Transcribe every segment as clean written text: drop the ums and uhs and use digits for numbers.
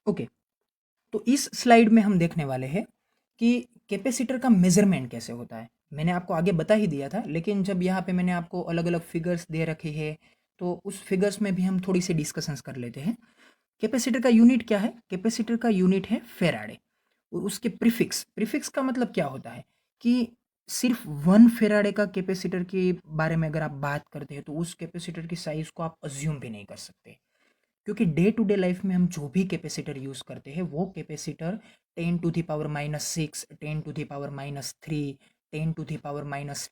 Okay, तो इस slide में हम देखने वाले हैं कि कैपेसिटर का मेजरमेंट कैसे होता है। मैंने आपको आगे बता ही दिया था, लेकिन जब यहाँ पे मैंने आपको अलग अलग फिगर्स दे रखे हैं तो उस फिगर्स में भी हम थोड़ी सी डिस्कशंस कर लेते हैं। कैपेसिटर का यूनिट क्या है? कैपेसिटर का यूनिट है फेराडे। और उसके प्रीफिक्स, प्रीफिक्स का मतलब क्या होता है कि सिर्फ 1 फेराडे का कैपेसिटर के बारे में अगर आप बात करते हैं तो उस कैपेसिटर की साइज को आप अज्यूम भी नहीं कर सकते, क्योंकि डे टू डे लाइफ में हम जो भी कैपेसिटर यूज़ करते हैं वो कैपेसिटर 10⁻⁻6, 10⁻⁻3, 10⁻⁻10,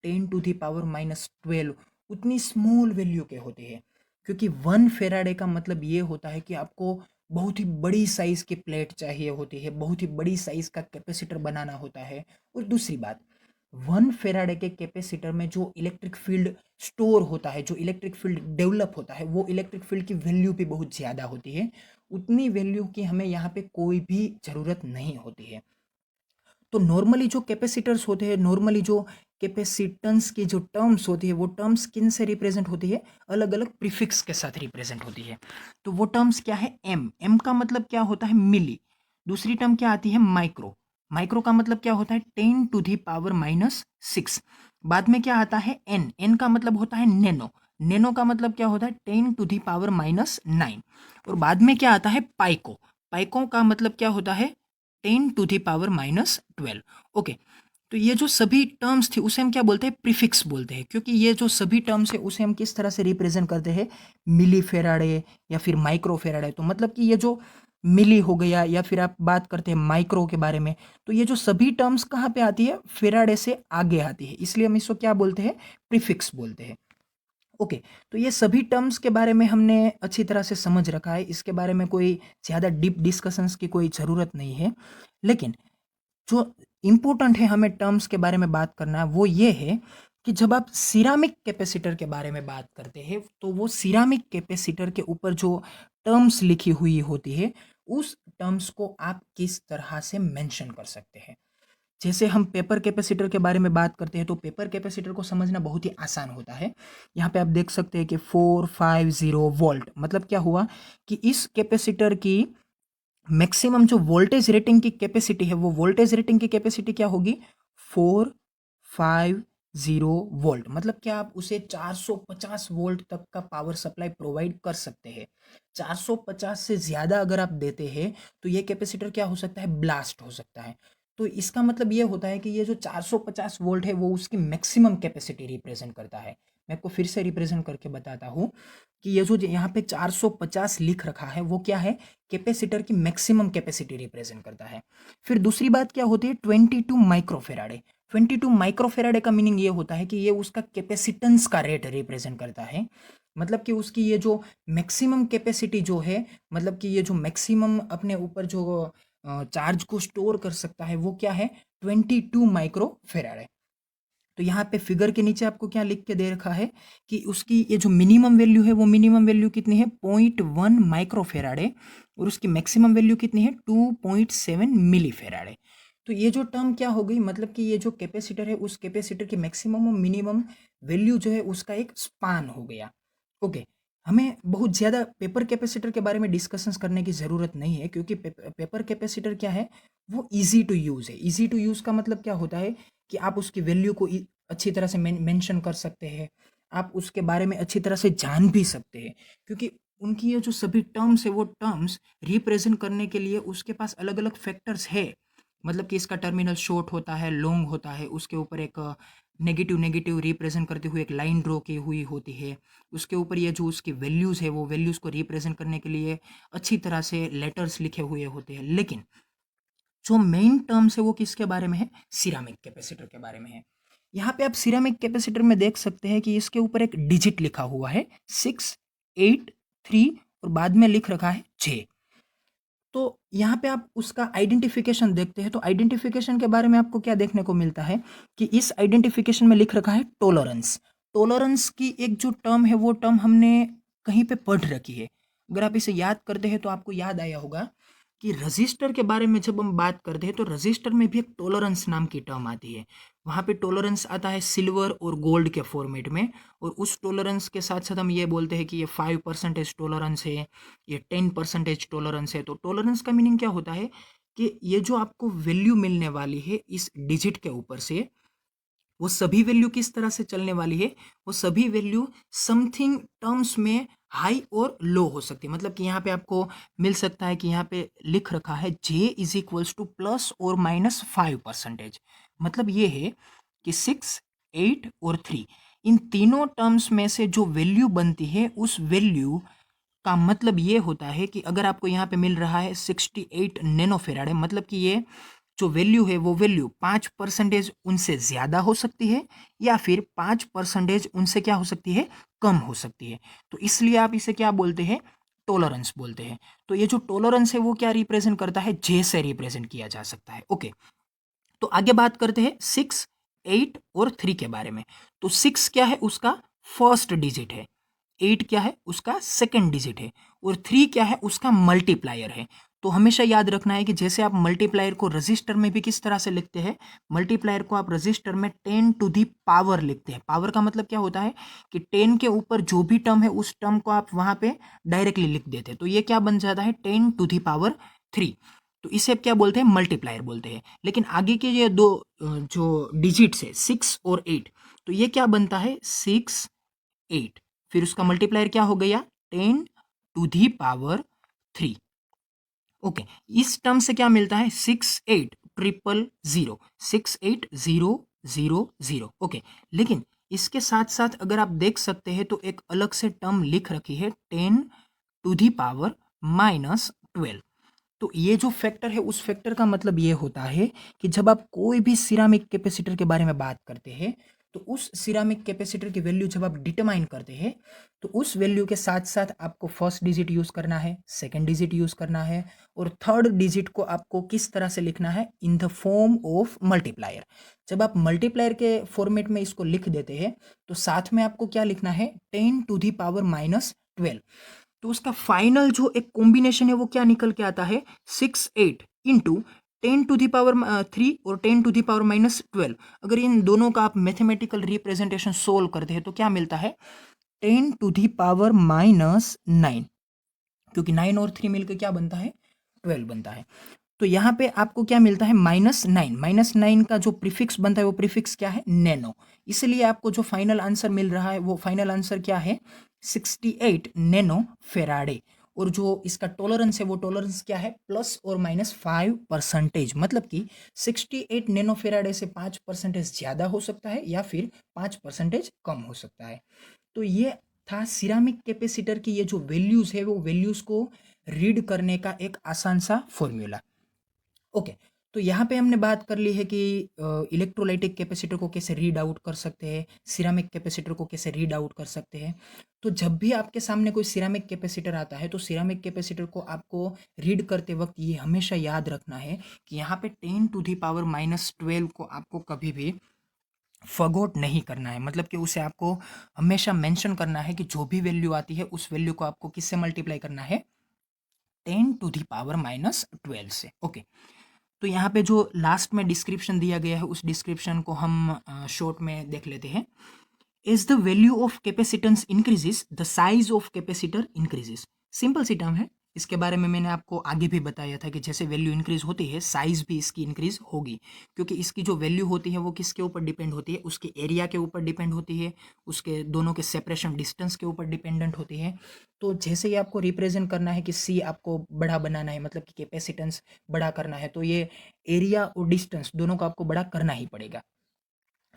10⁻⁻12 उतनी स्मॉल वैल्यू के होते हैं। क्योंकि 1 फेराडे का मतलब ये होता है कि आपको बहुत ही बड़ी साइज़ की प्लेट चाहिए होती है, बहुत ही बड़ी साइज़ का कैपेसिटर बनाना होता है। और दूसरी बात, 1 फेराडे के कैपेसिटर में जो इलेक्ट्रिक फील्ड स्टोर होता है, जो इलेक्ट्रिक फील्ड डेवलप होता है, वो इलेक्ट्रिक फील्ड की वैल्यू भी बहुत ज़्यादा होती है। उतनी वैल्यू की हमें यहाँ पे कोई भी ज़रूरत नहीं होती है। तो नॉर्मली जो कैपेसिटर्स होते हैं, नॉर्मली जो कैपेसिटेंस की जो टर्म्स होती है, वो टर्म्स किन से रिप्रेजेंट होती है? अलग अलग प्रीफिक्स के साथ रिप्रेजेंट होती है। तो वो टर्म्स क्या है? एम, एम का मतलब क्या होता है? मिली। दूसरी टर्म क्या आती है? माइक्रो, माइक्रो का मतलब क्या होता है? 10⁻⁻6। बाद में क्या आता है? एन, एन का मतलब होता है नैनो, नैनो का मतलब क्या होता है? 10⁻⁹ और बाद में क्या आता है? पाइको, पाइको का मतलब क्या होता है? 10⁻⁻12। ओके, तो ये जो सभी टर्म्स थी उसे हम क्या बोलते हैं? प्रीफिक्स बोलते हैं, क्योंकि ये जो सभी टर्म्स है उसे हम किस तरह से रिप्रेजेंट करते हैं? मिली फेराडे या फिर माइक्रो फेराडे। तो मतलब कि ये जो मिली हो गया या फिर आप बात करते हैं माइक्रो के बारे में, तो ये जो सभी टर्म्स कहाँ पे आती है? फेराडे से आगे आती है, इसलिए हम इसको क्या बोलते हैं? प्रीफिक्स बोलते हैं। ओके, तो ये सभी टर्म्स के बारे में हमने अच्छी तरह से समझ रखा है, इसके बारे में कोई ज़्यादा डीप डिस्कशंस की कोई ज़रूरत नहीं है। लेकिन जो इम्पोर्टेंट है हमें टर्म्स के बारे में बात करना, वो ये है कि जब आप सिरामिक कैपेसिटर के बारे में बात करते हैं तो वो सिरामिक कैपेसिटर के ऊपर जो टर्म्स लिखी हुई होती है, उस टर्म्स को आप किस तरह से मेंशन कर सकते हैं। जैसे हम पेपर कैपेसिटर के बारे में बात करते हैं तो पेपर कैपेसिटर को समझना बहुत ही आसान होता है। यहाँ पे आप देख सकते हैं कि 450 वोल्ट मतलब क्या हुआ कि इस कैपेसिटर की मैक्सिमम जो वोल्टेज रेटिंग की कैपेसिटी है, वो वोल्टेज रेटिंग की कैपेसिटी क्या होगी? 450 वोल्ट। मतलब क्या आप उसे 450 वोल्ट तक का पावर सप्लाई प्रोवाइड कर सकते हैं। 450 से ज़्यादा अगर आप देते हैं तो ये कैपेसिटर क्या हो सकता है? ब्लास्ट हो सकता है। तो इसका मतलब ये होता है कि ये जो 450 वोल्ट है वो उसकी मैक्सिमम कैपेसिटी रिप्रेजेंट करता है। मैं आपको फिर से रिप्रेजेंट करके बताता हूँ कि ये जो यहाँ पे 450 लिख रखा है वो क्या है? कैपेसिटर की मैक्सिमम कैपेसिटी रिप्रेजेंट करता है। फिर दूसरी बात क्या होती है? 22 माइक्रोफेराडे। 22 माइक्रोफेराडे का मीनिंग ये होता है कि ये उसका कैपेसिटेंस का रेट रिप्रेजेंट करता है। मतलब कि उसकी ये जो मैक्सिमम कैपेसिटी जो है, मतलब कि ये जो मैक्सिमम अपने ऊपर जो चार्ज को स्टोर कर सकता है वो क्या है? 22 माइक्रोफेराडे। तो यहाँ पे फिगर के नीचे आपको क्या लिख के दे रखा है कि उसकी ये जो मिनिमम वैल्यू है वो मिनिमम वैल्यू कितनी है? 0.1 माइक्रोफेराडे और उसकी मैक्सिमम वैल्यू कितनी है? 2.7 मिलीफेराडे। तो ये जो टर्म क्या हो गई? मतलब कि ये जो कैपेसिटर है उस कैपेसिटर की मैक्सिमम और मिनिमम वैल्यू जो है उसका एक स्पान हो गया। ओके, हमें बहुत ज़्यादा पेपर कैपेसिटर के बारे में डिस्कशंस करने की ज़रूरत नहीं है, क्योंकि पेपर कैपेसिटर क्या है? वो ईजी टू यूज़ है। ईजी टू यूज़ का मतलब क्या होता है कि आप उसकी वैल्यू को अच्छी तरह से मेंशन कर सकते हैं, आप उसके बारे में अच्छी तरह से जान भी सकते हैं, क्योंकि उनकी ये जो सभी टर्म्स है वो टर्म्स रिप्रेजेंट करने के लिए उसके पास अलग अलग फैक्टर्स है। मतलब कि इसका टर्मिनल शॉर्ट होता है, लॉन्ग होता है, उसके ऊपर एक नेगेटिव नेगेटिव रिप्रेजेंट करती हुई एक लाइन ड्रॉ की हुई होती है। उसके ऊपर ये जो उसकी वैल्यूज़ है वो वैल्यूज़ को रिप्रेजेंट करने के लिए अच्छी तरह से लेटर्स लिखे हुए होते हैं। लेकिन जो मेन टर्म्स है वो किसके बारे में है? सिरामिक कैपेसिटर के बारे में है। यहाँ पे आप सिरामिक कैपेसिटर में देख सकते हैं कि इसके ऊपर एक डिजिट लिखा हुआ है 683 और बाद में लिख रखा है J। तो यहाँ पे आप उसका आइडेंटिफिकेशन देखते हैं तो आइडेंटिफिकेशन के बारे में आपको क्या देखने को मिलता है कि इस आइडेंटिफिकेशन में लिख रखा है टॉलरेंस। टॉलरेंस की एक जो टर्म है वो टर्म हमने कहीं पे पढ़ रखी है। अगर आप इसे याद करते हैं तो आपको याद आया होगा कि रजिस्टर के बारे में जब हम बात करते हैं तो रजिस्टर में भी एक टॉलरेंस नाम की टर्म आती है। वहाँ पे टॉलरेंस आता है सिल्वर और गोल्ड के फॉर्मेट में, और उस टॉलरेंस के साथ साथ हम ये बोलते हैं कि ये 5% टॉलरेंस है, ये 10% टॉलरेंस है। तो टॉलरेंस का मीनिंग क्या होता है कि ये जो आपको वैल्यू मिलने वाली है इस डिजिट के ऊपर से, वो सभी वैल्यू किस तरह से चलने वाली है, वो सभी वैल्यू समथिंग टर्म्स में हाई और लो हो सकती है। मतलब कि यहाँ पे आपको मिल सकता है कि यहाँ पे लिख रखा है J is equals to +or -5%। मतलब ये है कि 6, 8 और 3, इन तीनों टर्म्स में से जो वैल्यू बनती है उस वैल्यू का मतलब ये होता है कि अगर आपको यहाँ पे मिल रहा है 68 नैनोफेराड है, मतलब कि ये जो वैल्यू है वो वैल्यू 5% उनसे ज़्यादा हो सकती है, या फिर 5% उनसे क्या हो सकती है, कम हो सकती है। तो इसलिए आप इसे क्या बोलते हैं, टॉलरेंस बोलते हैं। तो ये जो टॉलरेंस है वो क्या रिप्रेजेंट करता है, जे से रिप्रेजेंट किया जा सकता है। ओके, तो आगे बात करते हैं 6, 8 और 3 के बारे में। तो 6 क्या है, उसका फर्स्ट डिजिट है। 8 क्या है, उसका सेकंड डिजिट है। और 3 क्या है, उसका मल्टीप्लायर है। तो हमेशा याद रखना है कि जैसे आप मल्टीप्लायर को रजिस्टर में भी किस तरह से लिखते हैं, मल्टीप्लायर को आप रजिस्टर में 10 टू दी पावर लिखते हैं। पावर का मतलब क्या होता है कि 10 के ऊपर जो भी टर्म है उस टर्म को आप वहां पे डायरेक्टली लिख देते हैं। तो ये क्या बन जाता है, 10 टू दी पावर 3। तो इसे आप क्या बोलते हैं, मल्टीप्लायर बोलते हैं। लेकिन आगे के ये दो जो डिजिट्स है 6 और 8, तो ये क्या बनता है, 6, 8, फिर उसका मल्टीप्लायर क्या हो गया, 10 टू दी पावर 3। ओके, इस टर्म से क्या मिलता है, 6800, 68000। ओके, लेकिन इसके साथ साथ अगर आप देख सकते हैं तो एक अलग से टर्म लिख रखी है 10 टू दी पावर -12। तो ये जो फैक्टर है उस फैक्टर का मतलब ये होता है कि जब आप कोई भी सिरामिक कैपेसिटर के बारे में बात करते हैं, तो उस सिरामिक कैपेसिटर की वैल्यू जब आप डिटरमाइन करते हैं, तो उस वैल्यू के साथ साथ आपको फर्स्ट डिजिट यूज करना है, सेकंड डिजिट यूज करना है, और थर्ड डिजिट को आपको किस तरह से लिखना है, in the form of multiplier. जब आप मल्टीप्लायर के फॉर्मेट में इसको लिख देते हैं, तो साथ में आपको क्या लिखना है, 10 टू दी पावर -12। तो उसका फाइनल जो एक कॉम्बिनेशन है वो क्या निकल के आता है, 6, 8 इंटू 10 टू दी पावर 3 और 10 टू दी पावर -12। अगर इन दोनों का आप मैथमेटिकल रिप्रेजेंटेशन सोल्व करते हैं तो क्या मिलता है, 10 टू दी पावर -9, क्योंकि 9 और 3 मिलकर क्या बनता है, 12 बनता है। तो यहाँ पे आपको क्या मिलता है, -9। -9 का जो प्रीफिक्स बनता है वो प्रीफिक्स क्या है, नैनो। इसलिए आपको जो फाइनल आंसर मिल रहा है वो फाइनल आंसर क्या है, 68 नैनो फेराडे। और जो इसका टॉलरेंस है वो टॉलरेंस क्या है, +or -5%। मतलब कि 68 नैनो फेराडे से 5% ज़्यादा हो सकता है या फिर 5% कम हो सकता है। तो ये था सिरामिक कैपेसिटर की ये जो वैल्यूज़ है वो वैल्यूज़ को रीड करने का एक आसान सा फॉर्मूला। ओके, तो यहाँ पे हमने बात कर ली है कि इलेक्ट्रोलाइटिक कैपेसिटर को कैसे रीड आउट कर सकते हैं, सिरामिक कैपेसिटर को कैसे रीड आउट कर सकते हैं। तो जब भी आपके सामने कोई सिरामिक कैपेसिटर आता है तो सिरामिक कैपेसिटर को आपको रीड करते वक्त ये हमेशा याद रखना है कि यहाँ पे 10 टू दी पावर -12 को आपको कभी भी फॉरगॉट नहीं करना है। मतलब कि उसे आपको हमेशा मेंशन करना है कि जो भी वैल्यू आती है उस वैल्यू को आपको किससे मल्टीप्लाई करना है, 10 टू दी पावर -12 से। ओके, तो यहाँ पे जो लास्ट में डिस्क्रिप्शन दिया गया है उस डिस्क्रिप्शन को हम शॉर्ट में देख लेते हैं। As the value of capacitance increases the size of capacitor increases. Simple सी टर्म है, इसके बारे में मैंने आपको आगे भी बताया था कि जैसे वैल्यू इंक्रीज होती है साइज भी इसकी इंक्रीज होगी, क्योंकि इसकी जो वैल्यू होती है वो किसके ऊपर डिपेंड होती है, उसके एरिया के ऊपर डिपेंड होती है, उसके दोनों के सेपरेशन डिस्टेंस के ऊपर डिपेंडेंट होती है। तो जैसे ही आपको रिप्रेजेंट करना है कि सी आपको बड़ा बनाना है, मतलब कि कैपेसिटेंस बड़ा करना है, तो ये एरिया और डिस्टेंस दोनों को आपको बड़ा करना ही पड़ेगा।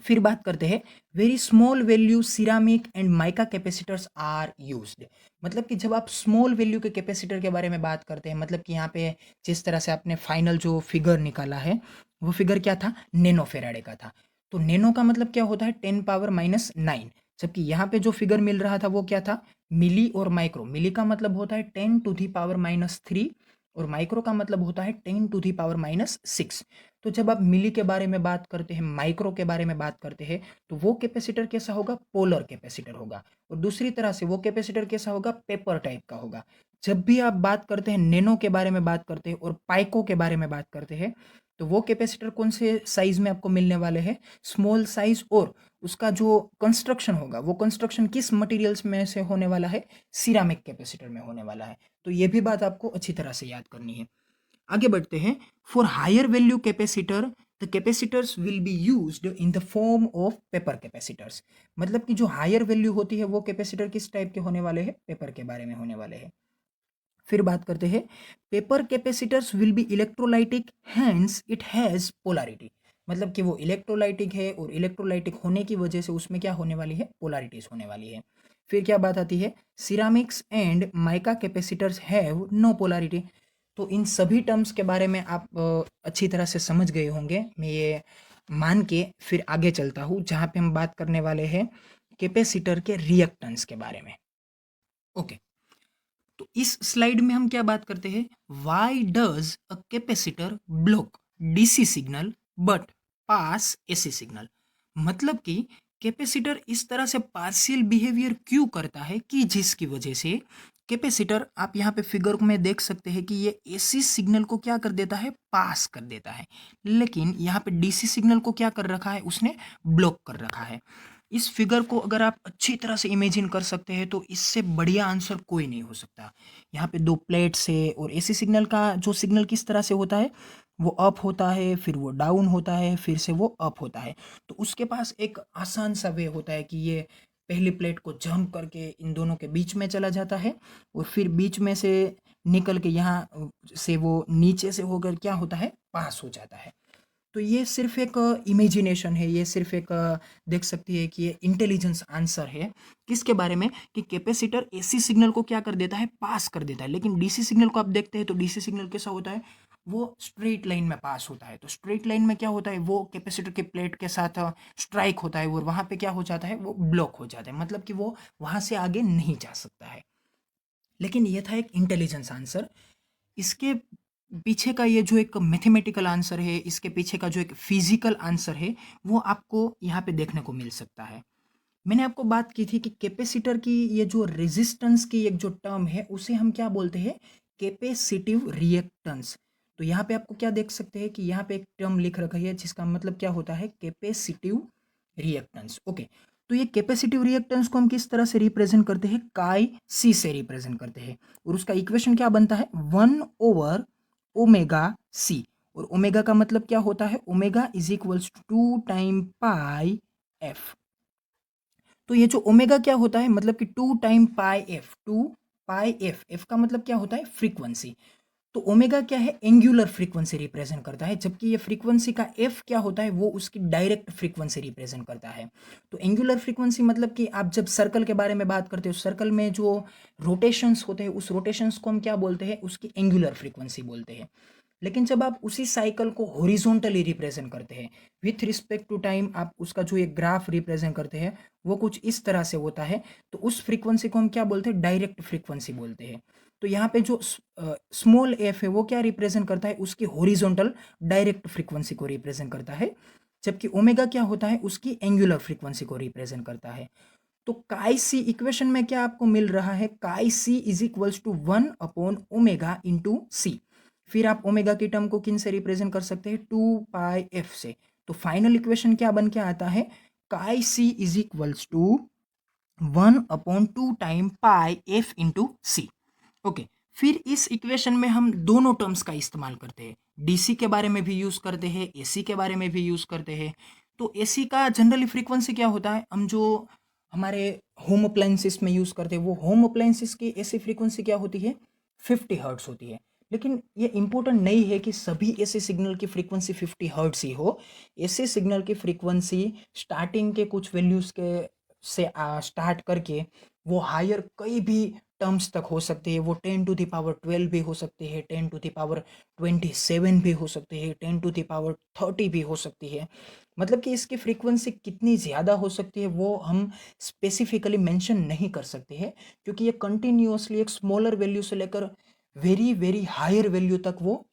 फिर बात करते हैं very small value ceramic and mica capacitors are used. मतलब कि जब आप स्मॉल वैल्यू के कैपेसिटर के बारे में बात करते हैं, मतलब कि यहाँ पे जिस तरह से आपने फाइनल जो फिगर निकाला है वो फिगर क्या था, नैनो फेराडे का था। तो नैनो का मतलब क्या होता है, 10 पावर -9। जबकि यहाँ पे जो फिगर मिल रहा था वो क्या था, मिली और माइक्रो। मिली का मतलब होता है 10 टू दी पावर -3 और माइक्रो का मतलब होता है 10 टू दी पावर -6। तो जब आप मिली के बारे में बात करते हैं, माइक्रो के बारे में बात करते हैं, तो वो कैपेसिटर कैसा होगा, पोलर कैपेसिटर होगा। और दूसरी तरह से वो कैपेसिटर कैसा होगा, पेपर टाइप का होगा। जब भी आप बात करते हैं नैनो के बारे में बात करते हैं और पाइको के बारे में बात करते हैं, तो वो कैपेसिटर कौन से साइज़ में आपको मिलने वाले हैं? स्मॉल साइज़, और उसका जो कंस्ट्रक्शन होगा वो कंस्ट्रक्शन किस मटेरियल्स में से होने वाला है? सिरामिक कैपेसिटर में होने वाला है। तो ये भी बात आपको अच्छी तरह से याद करनी है। आगे बढ़ते हैं। For higher value capacitor the capacitors will be used in the form of paper capacitors. मतलब कि जो हायर वैल्यू होती है वो कैपेसिटर किस टाइप के होने वाले हैं? पेपर के बारे में होने वाले हैं। फिर बात करते हैं, paper capacitors will be electrolytic, hence it has polarity. मतलब कि वो इलेक्ट्रोलाइटिक है और इलेक्ट्रोलाइटिक होने की वजह से उसमें क्या होने वाली है? पोलैरिटीज होने वाली है। फिर क्या बात आती है, ceramics and mica capacitors have no polarity. तो इन सभी टर्म्स के बारे में आप अच्छी तरह से समझ गए होंगे, मैं ये मान के फिर आगे चलता हूँ जहाँ पे हम बात करने वाले हैं कैपेसिटर के रिएक्टेंस के बारे में। ओके, तो इस स्लाइड में हम क्या बात करते हैं, why does a capacitor block DC signal but pass AC signal. मतलब कि कैपेसिटर इस तरह से पार्शियल बिहेवियर क्यों करता है कि जिसकी वजह से कैपेसिटर, आप यहाँ पे फिगर में देख सकते हैं कि ये एसी सिग्नल को क्या कर देता है? पास कर देता है, लेकिन यहाँ पे डीसी सिग्नल को क्या कर रखा है? उसने ब्लॉक कर रखा है। इस फिगर को अगर आप अच्छी तरह से इमेजिन कर सकते हैं तो इससे बढ़िया आंसर कोई नहीं हो सकता। यहाँ पे दो प्लेट्स है और एसी सिग्नल का जो सिग्नल किस तरह से होता है, वो अप होता है, फिर वो डाउन होता है, फिर से वो अप होता है। तो उसके पास एक आसान सा वे होता है कि ये पहली प्लेट को जंप करके इन दोनों के बीच में चला जाता है और फिर बीच में से निकल के यहाँ से वो नीचे से होकर क्या होता है? पास हो जाता है। तो ये सिर्फ एक इमेजिनेशन है, ये सिर्फ एक देख सकती है कि ये इंटेलिजेंस आंसर है किसके बारे में, कि कैपेसिटर एसी सिग्नल को क्या कर देता है? पास कर देता है। लेकिन डीसी सिग्नल को आप देखते हैं तो डीसी सिग्नल कैसा होता है? वो स्ट्रेट लाइन में पास होता है। तो स्ट्रेट लाइन में क्या होता है? वो कैपेसिटर के प्लेट के साथ स्ट्राइक होता है और वहाँ पे क्या हो जाता है? वो ब्लॉक हो जाता है, मतलब कि वो वहाँ से आगे नहीं जा सकता है। लेकिन ये था एक इंटेलिजेंस आंसर। इसके पीछे का ये जो एक मैथमेटिकल आंसर है, इसके पीछे का जो एक फिजिकल आंसर है, वो आपको यहाँ पे देखने को मिल सकता है। मैंने आपको बात की थी कि कैपेसिटर की ये जो रेजिस्टेंस की एक जो टर्म है उसे हम क्या बोलते हैं? Capacitive reactance. तो यहाँ पे आपको क्या देख सकते हैं कि यहाँ पे एक टर्म लिख रखा है जिसका मतलब क्या होता है? Capacitive reactance. ओके, तो ये कैपेसिटिव रिएक्टेंस को हम किस तरह से रिप्रेजेंट करते हैं? काई सी से रिप्रेजेंट करते हैं और उसका इक्वेशन क्या बनता है? 1/ओमेगा सी। और ओमेगा का मतलब क्या होता है? Omega is equals to time pi F. तो ये जो ओमेगा क्या होता है? मतलब कि two time pi F, two pi F, F का मतलब क्या होता है? फ्रीक्वेंसी। तो ओमेगा क्या है? एंगुलर फ्रीक्वेंसी रिप्रेजेंट करता है, जबकि ये फ्रीक्वेंसी का एफ क्या होता है? वो उसकी डायरेक्ट फ्रीक्वेंसी रिप्रेजेंट करता है। तो एंगुलर फ्रीक्वेंसी मतलब कि आप जब सर्कल के बारे में बात करते हो, सर्कल में जो रोटेशंस होते हैं उस रोटेशंस को हम क्या बोलते हैं? उसकी एंगुलर फ्रीक्वेंसी बोलते हैं। लेकिन जब आप उसी साइकिल को हॉरिजॉन्टली रिप्रेजेंट करते हैं विथ रिस्पेक्ट टू टाइम, आप उसका जो एक ग्राफ रिप्रेजेंट करते हैं वो कुछ इस तरह से होता है, तो उस फ्रीक्वेंसी को हम क्या बोलते हैं? डायरेक्ट फ्रीक्वेंसी बोलते हैं। तो यहाँ पे जो स्मॉल एफ है वो क्या रिप्रेजेंट करता है? उसकी हॉरिजॉन्टल डायरेक्ट फ्रीक्वेंसी को रिप्रेजेंट करता है, जबकि ओमेगा क्या होता है? उसकी एंगुलर फ्रीक्वेंसी को रिप्रेजेंट करता है। तो काई सी इक्वेशन में क्या आपको मिल रहा है? Chi C is equals to 1/ओमेगा into सी। फिर आप ओमेगा की टर्म को किन से रिप्रेजेंट कर सकते हैं? 2 पाई एफ से। तो फाइनल इक्वेशन क्या बन के आता है? Chi C is equals to 1/2 time pi f into C. Okay, फिर इस इक्वेशन में हम दोनों टर्म्स का इस्तेमाल करते हैं, डीसी के बारे में भी यूज करते हैं, एसी के बारे में भी यूज करते हैं। तो एसी का जनरली फ्रीक्वेंसी क्या होता है? हम जो हमारे होम अप्लायंसेस में यूज करते हैं, वो होम अप्लायंसेस की एसी फ्रीक्वेंसी क्या होती है? 50 हर्ट्स होती है। लेकिन ये इंपॉर्टेंट नहीं है कि सभी एसी सिग्नल की फ्रीक्वेंसी 50 हर्ट्स ही हो। एसी सिग्नल की फ्रीक्वेंसी स्टार्टिंग के कुछ वैल्यूज के से स्टार्ट करके वो हायर कई भी टर्म्स तक हो सकती है। वो 10⁻12 भी हो सकती है, 10⁻27 भी हो सकती है, 10⁻30 भी हो सकती है। मतलब कि इसकी फ्रीक्वेंसी कितनी ज़्यादा हो सकती है वो हम स्पेसिफिकली मेंशन नहीं कर सकते हैं, क्योंकि ये कंटिन्यूअसली एक स्मॉलर वैल्यू से लेकर वेरी वेरी हायर वैल्यू तक वो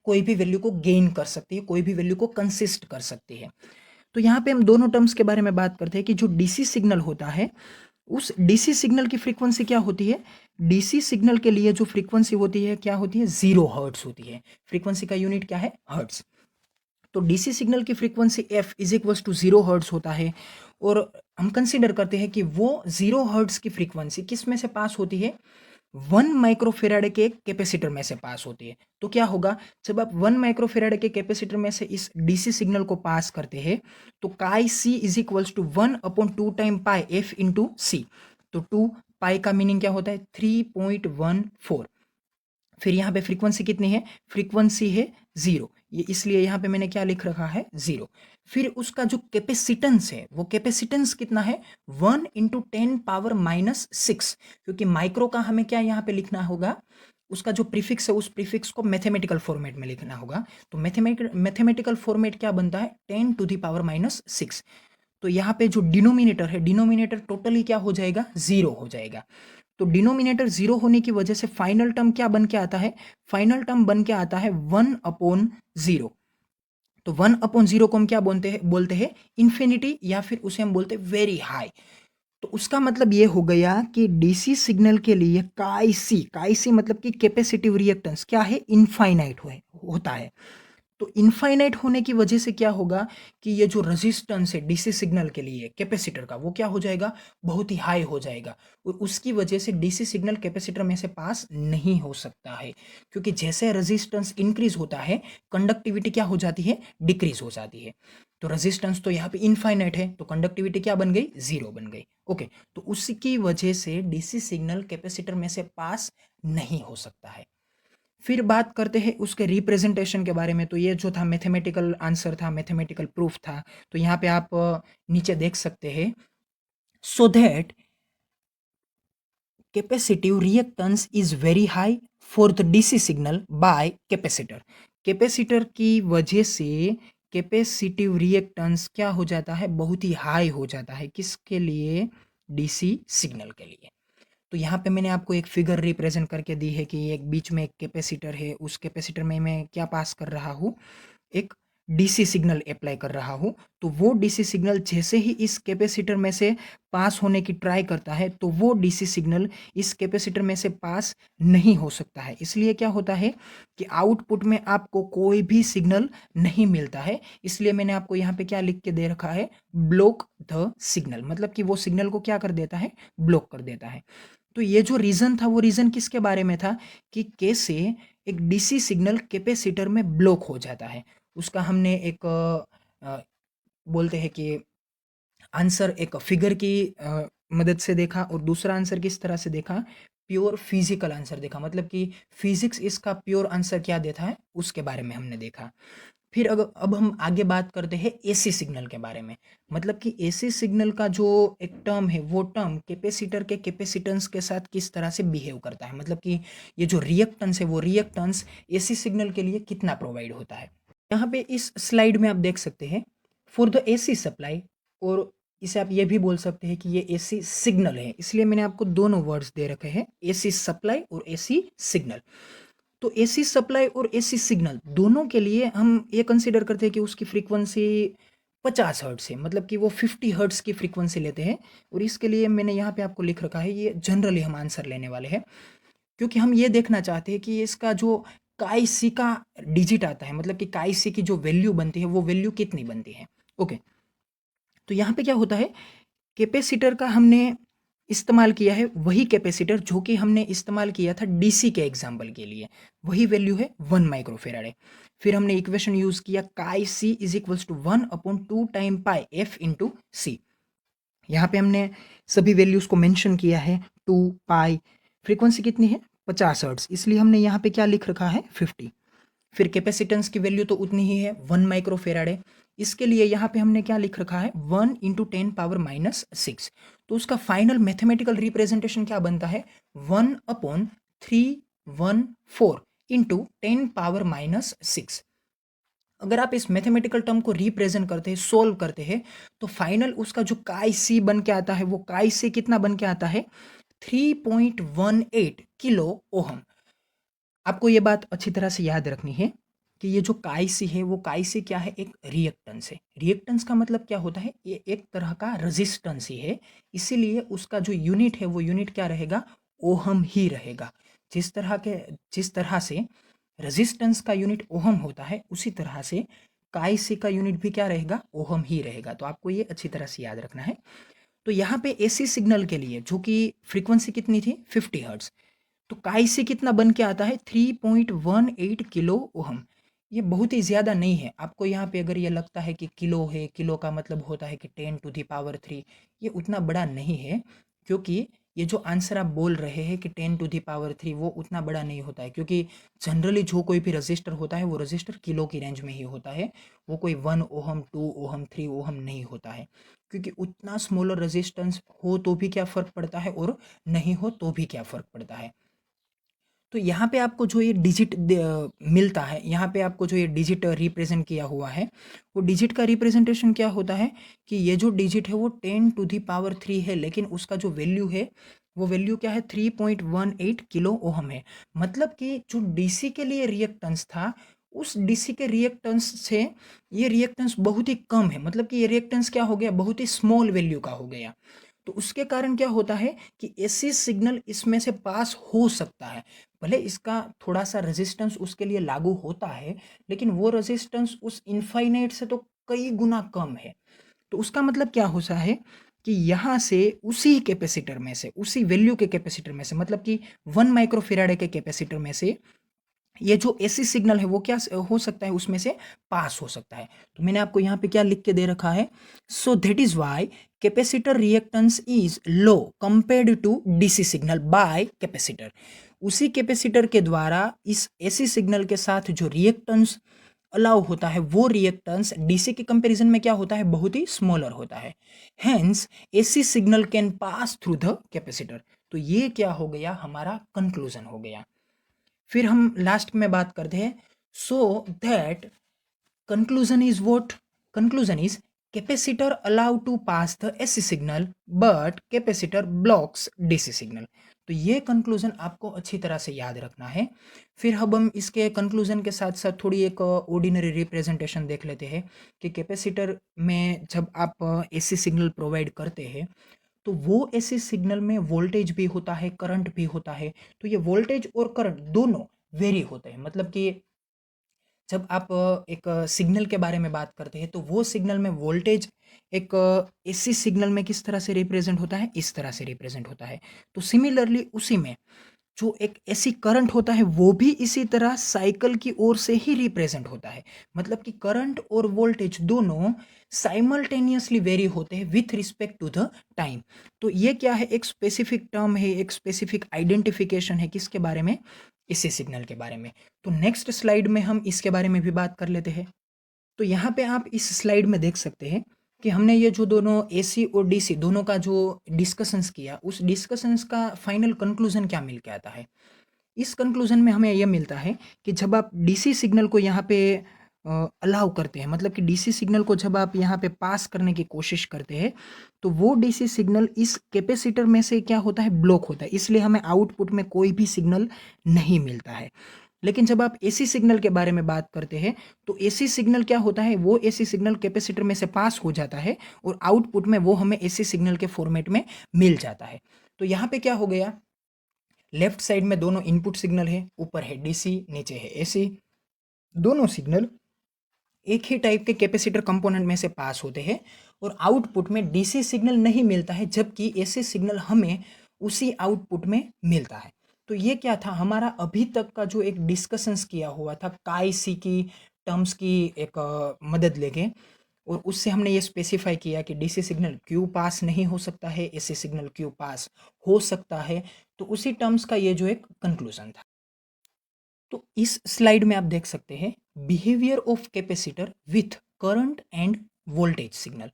कोई भी वैल्यू को गेन कर सकती है, कोई भी वैल्यू को कंसिस्ट कर सकती है। तो यहाँ पे हम दोनों टर्म्स के बारे में बात करते हैं कि जो डीसी सिग्नल होता है, उस डीसी सिग्नल की फ्रीक्वेंसी क्या होती है? डीसी सिग्नल के लिए जो फ्रीक्वेंसी होती है क्या होती है? 0 हर्ट्स होती है। फ्रीक्वेंसी का यूनिट क्या है? हर्ट्स। तो डीसी सिग्नल की frequency F is equals to 0 hertz होता है और हम कंसीडर करते हैं कि वो 0 हर्ट्ज की फ्रीक्वेंसी किस में से पास होती है, 1 माइक्रोफेराडे के कैपेसिटर में से पास होती है। तो क्या होगा, जब आप 1 माइक्रोफेराडे के कैपेसिटर में से इस डीसी सिग्नल को पास करते हैं तो chi C is equals to 1/2 time pi f into C. तो 2 पाई का मीनिंग क्या होता है, 3.14। फिर यहाँ पे फ्रीक्वेंसी कितनी है, फ्रीक्वेंसी है 0, ये इसलिए यहाँ पे मैंने क्या लिख रखा है, 0। फिर उसका जो कैपेसिटेंस है वो कैपेसिटेंस कितना है, 1 × 10⁻⁶, क्योंकि माइक्रो का हमें क्या यहाँ पे लिखना होगा, उसका जो प्रीफिक्स है उस प्रीफिक्स को मैथमेटिकल फॉर्मेट में लिखना होगा। तो मैथमेटिकल फॉर्मेट क्या बनता है, 10⁻⁶। तो यहाँ पे जो डिनोमिनेटर है, डिनोमिनेटर टोटली क्या हो जाएगा, 0 हो जाएगा। तो डिनोमिनेटर 0 होने की वजह से फाइनल टर्म क्या बन के आता है, फाइनल टर्म बन के आता है 1/0। तो 1/0 को हम क्या बोलते हैं इन्फिनिटी, या फिर उसे हम बोलते हैं वेरी हाई। तो उसका मतलब ये हो गया कि डीसी सिग्नल के लिए काई सी मतलब कि कैपेसिटिव रिएक्टेंस क्या है, इनफाइनाइट होता है। तो इनफाइनाइट होने की वजह से क्या होगा कि ये जो रेजिस्टेंस है डीसी सिग्नल के लिए कैपेसिटर का, वो क्या हो जाएगा, बहुत ही हाई हो जाएगा और उसकी वजह से डीसी सिग्नल कैपेसिटर में से पास नहीं हो सकता है, क्योंकि जैसे रेजिस्टेंस इंक्रीज होता है कंडक्टिविटी क्या हो जाती है, डिक्रीज हो जाती है। तो रेजिस्टेंस तो यहाँ पे इनफाइनाइट है तो कंडक्टिविटी क्या बन गई, 0 बन गई। ओके, तो उसकी वजह से डीसी सिग्नल कैपेसिटर में से पास नहीं हो सकता है। फिर बात करते हैं उसके रिप्रेजेंटेशन के बारे में। तो ये जो था मैथमेटिकल आंसर था, मैथमेटिकल प्रूफ था। तो यहाँ पे आप नीचे देख सकते हैं, so that capacitive reactance is very high for the DC signal by capacitor. Capacitor की वजह से कैपेसिटिव रिएक्टेंस क्या हो जाता है, बहुत ही हाई हो जाता है, किसके लिए, डीसी सिग्नल के लिए। तो यहाँ पे मैंने आपको एक फिगर रिप्रेजेंट करके दी है कि एक बीच में एक कैपेसिटर है, उस कैपेसिटर में मैं क्या पास कर रहा हूँ, एक डीसी सिग्नल अप्लाई कर रहा हूँ। तो वो डीसी सिग्नल जैसे ही इस कैपेसिटर में से पास होने की ट्राई करता है तो वो डीसी सिग्नल इस कैपेसिटर में से पास नहीं हो सकता है। इसलिए क्या होता है कि आउटपुट में आपको कोई भी सिग्नल नहीं मिलता है। इसलिए मैंने आपको यहाँ पे क्या लिख के दे रखा है, ब्लॉक द सिग्नल, मतलब कि वो सिग्नल को क्या कर देता है, ब्लॉक कर देता है। तो ये जो रीज़न था वो रीज़न किसके बारे में था कि कैसे एक डीसी सिग्नल कैपेसिटर में ब्लॉक हो जाता है। उसका हमने एक बोलते हैं कि आंसर एक फिगर की मदद से देखा और दूसरा आंसर किस तरह से देखा, प्योर फिजिकल आंसर देखा, मतलब कि फिजिक्स इसका प्योर आंसर क्या देता है उसके बारे में हमने देखा। फिर अब हम आगे बात करते हैं एसी सिग्नल के बारे में। मतलब कि एसी सिग्नल का जो एक टर्म है वो टर्म कैपेसिटर के कैपेसिटेंस के साथ किस तरह से बिहेव करता है, मतलब कि ये जो रिएक्टेंस है वो रिएक्टेंस एसी सिग्नल के लिए कितना प्रोवाइड होता है। यहाँ पे इस स्लाइड में आप देख सकते हैं फॉर द एसी सप्लाई, और इसे आप ये भी बोल सकते हैं कि ये एसी सिग्नल है, इसलिए मैंने आपको दोनों वर्ड्स दे रखे हैं, एसी सप्लाई और एसी सिग्नल। तो एसी सप्लाई और एसी सिग्नल दोनों के लिए हम ये कंसीडर करते हैं कि उसकी फ्रीक्वेंसी 50 हर्ट्ज है, मतलब कि वो 50 हर्ट्ज की फ्रीक्वेंसी लेते हैं। और इसके लिए मैंने यहाँ पे आपको लिख रखा है, ये जनरली हम आंसर लेने वाले हैं, क्योंकि हम ये देखना चाहते हैं कि इसका जो काई सी का डिजिट आता है, मतलब कि काई सी की जो वैल्यू बनती है वो वैल्यू कितनी बनती है। ओके, तो यहाँ पे क्या होता है, कैपेसिटर का हमने इस्तेमाल किया है वही कैपेसिटर जो कि हमने इस्तेमाल किया था डीसी के एग्जाम्पल के लिए, वही वैल्यू है 1 माइक्रोफेराडे। फिर हमने इक्वेशन यूज किया chi C is equals to 1/2 time pi f into C. यहाँ पे हमने सभी वैल्यूज को मेंशन किया है, 2 पाई, फ्रीक्वेंसी कितनी है 50 हर्ट्ज, इसलिए हमने यहाँ पे क्या लिख रखा है 50। फिर कैपेसिटेंस की वैल्यू तो उतनी ही है 1 माइक्रोफेराडे, इसके लिए यहाँ पे हमने क्या लिख रखा है 1 × 10⁻⁶। तो उसका फाइनल मैथमेटिकल रिप्रेजेंटेशन क्या बनता है 1/314 इंटू 10⁻⁶। अगर आप इस मैथमेटिकल टर्म को रिप्रेजेंट करते हैं, सोल्व करते हैं, तो फाइनल उसका जो काई सी बन के आता है वो काई सी कितना बन के आता है 3.18 किलो ओहम। आपको ये बात अच्छी तरह से याद रखनी है कि ये जो काई सी है वो काई सी क्या है, एक रिएक्टेंस है। रिएक्टेंस का मतलब क्या होता है, ये एक तरह का रेजिस्टेंस ही है, इसीलिए उसका जो यूनिट है वो यूनिट क्या रहेगा, ओहम ही रहेगा। जिस तरह से रेजिस्टेंस का यूनिट ओहम होता है उसी तरह से काई सी का यूनिट भी क्या रहेगा, ओहम ही रहेगा। तो आपको ये अच्छी तरह से याद रखना है। तो यहाँ पे एसी सिग्नल के लिए जो कि फ्रीक्वेंसी कितनी थी 50 हर्ट्ज, तो काई से कितना बन के आता है 3.18 किलो ओहम। ये बहुत ही ज़्यादा नहीं है। आपको यहाँ पे अगर ये लगता है कि किलो है, किलो का मतलब होता है कि 10⁻3, ये उतना बड़ा नहीं है, क्योंकि ये जो आंसर आप बोल रहे हैं कि 10⁻3 वो उतना बड़ा नहीं होता है, क्योंकि जनरली जो कोई भी रजिस्टर होता है वो रजिस्टर किलो की रेंज में ही होता है। वो कोई 1 ओहम, 2 ओहम, 3 ओहम नहीं होता है, क्योंकि उतना स्मॉलर रेजिस्टेंस हो तो भी क्या फ़र्क पड़ता है और नहीं हो तो भी क्या फ़र्क पड़ता है। तो यहाँ पे आपको जो ये डिजिट मिलता है, यहाँ पे आपको जो ये डिजिट रिप्रेजेंट किया हुआ है, वो डिजिट का रिप्रेजेंटेशन क्या होता है कि ये जो डिजिट है वो 10⁻3 है, लेकिन उसका जो वैल्यू है वो वैल्यू क्या है 3.18 किलो ओहम है। मतलब कि जो डीसी के लिए रिएक्टेंस था, उस डीसी के रिएक्टेंस से ये रिएक्टेंस बहुत ही कम है। मतलब कि ये रिएक्टेंस क्या हो गया, बहुत ही स्मॉल वैल्यू का हो गया। तो उसके कारण क्या होता है कि एसी सिग्नल इसमें से पास हो सकता है। भले इसका थोड़ा-सा रेजिस्टेंस उसके लिए लागू होता है, लेकिन वो रेजिस्टेंस उस इनफाइनाइट से तो कई गुना कम है। तो उसका मतलब क्या होता है कि यहाँ से उसी कैपेसिटर में से, उसी वैल्यू के कैपेसिटर में से, मतलब कि 1 माइक्रोफ़ारेड के कैपेसिटर में से ये जो एसी सिग्नल है वो क्या हो सकता है, उसमें से पास हो सकता है। तो मैंने आपको यहाँ पे क्या लिख के दे रखा है, so that is why capacitor reactance is low compared to DC signal by capacitor. उसी कैपेसिटर के द्वारा इस एसी सिग्नल के साथ जो रिएक्टेंस अलाउ होता है, वो रिएक्टेंस डीसी के कंपैरिजन में क्या होता है, बहुत ही स्मॉलर होता है। Hence AC signal can pass through the capacitor. तो ये क्या हो गया, हमारा कंक्लूजन हो गया। फिर हम लास्ट में बात करते हैं, so that conclusion is what, conclusion is capacitor allow to pass the AC signal but capacitor blocks DC signal. तो ये कंक्लूजन आपको अच्छी तरह से याद रखना है। फिर अब हम इसके कंक्लूजन के साथ साथ थोड़ी एक ऑर्डिनरी रिप्रेजेंटेशन देख लेते हैं कि कैपेसिटर में जब आप एसी सिग्नल प्रोवाइड करते हैं, तो वो एसी सिग्नल में वोल्टेज भी होता है, करंट भी होता है। तो ये वोल्टेज और करंट दोनों वेरी होते हैं। मतलब कि जब आप एक सिग्नल के बारे में बात करते हैं, तो वो सिग्नल में वोल्टेज एक एसी सिग्नल में किस तरह से रिप्रेजेंट होता है, इस तरह से रिप्रेजेंट होता है। तो सिमिलरली उसी में जो एक एसी करंट होता है वो भी इसी तरह साइकिल की ओर से ही रिप्रेजेंट होता है। मतलब कि करंट और वोल्टेज दोनों साइमल्टेनियसली वेरी होते हैं with respect to the time. तो ये क्या है, एक स्पेसिफिक टर्म है, एक स्पेसिफिक आइडेंटिफिकेशन है, किसके बारे में, एसी सिग्नल के बारे में। तो नेक्स्ट स्लाइड में हम इसके बारे में भी बात कर लेते हैं। तो यहाँ पे आप इस स्लाइड में देख सकते हैं कि हमने ये जो दोनों एसी और डीसी दोनों का जो डिस्कशंस किया, उस डिस्कशंस का फाइनल कंक्लूजन क्या मिल के आता है। इस कंक्लूजन में हमें यह मिलता है कि जब आप डीसी सिग्नल को यहाँ पे अलाउ करते हैं, मतलब कि डीसी सिग्नल को जब आप यहाँ पे पास करने की कोशिश करते हैं, तो वो डीसी सिग्नल इस कैपेसिटर में से क्या होता है, ब्लॉक होता है। इसलिए हमें आउटपुट में कोई भी सिग्नल नहीं मिलता है। लेकिन जब आप एसी सिग्नल के बारे में बात करते हैं, तो एसी सिग्नल क्या होता है, वो एसी सिग्नल कैपेसिटर में से पास हो जाता है और आउटपुट में वो हमें एसी सिग्नल के फॉर्मेट में मिल जाता है। तो यहाँ पे क्या हो गया, लेफ्ट साइड में दोनों इनपुट सिग्नल है, ऊपर है डीसी, नीचे है एसी। दोनों सिग्नल एक ही टाइप के कैपेसिटर कंपोनेंट में से पास होते हैं और आउटपुट में डीसी सिग्नल नहीं मिलता है, जबकि एसी सिग्नल हमें उसी आउटपुट में मिलता है। तो ये क्या था, हमारा अभी तक का जो एक डिस्कशंस किया हुआ था काई सी की टर्म्स की एक मदद लेके, और उससे हमने ये स्पेसिफाई किया कि डीसी सिग्नल क्यों पास नहीं हो सकता है, एसी सिग्नल क्यों पास हो सकता है। तो उसी टर्म्स का ये जो एक कंक्लूजन था। तो इस स्लाइड में आप देख सकते हैं behaviour of capacitor with current end voltage signal.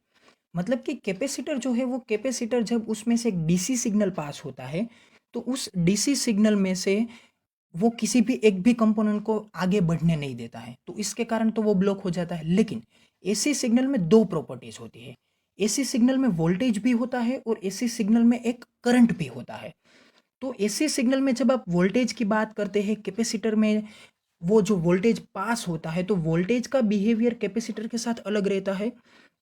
मतलब कि कैपेसिटर जो है, वो कैपेसिटर जब उसमें से एक डीसी सिग्नल पास होता है, तो उस डीसी सिग्नल में से वो किसी भी एक भी कंपोनेंट को आगे बढ़ने नहीं देता है। तो इसके कारण तो वो ब्लॉक हो जाता है। लेकिन एसी सिग्नल में दो प्रॉपर्टीज होती है, एसी सिग्नल में वोल्टेज भी होता है और एसी सिग्नल में एक करंट भी होता है। तो एसी सिग्नल में जब आप वोल्टेज की बात करते हैं, कैपेसिटर में वो जो वोल्टेज पास होता है, तो वोल्टेज का बिहेवियर कैपेसिटर के साथ अलग रहता है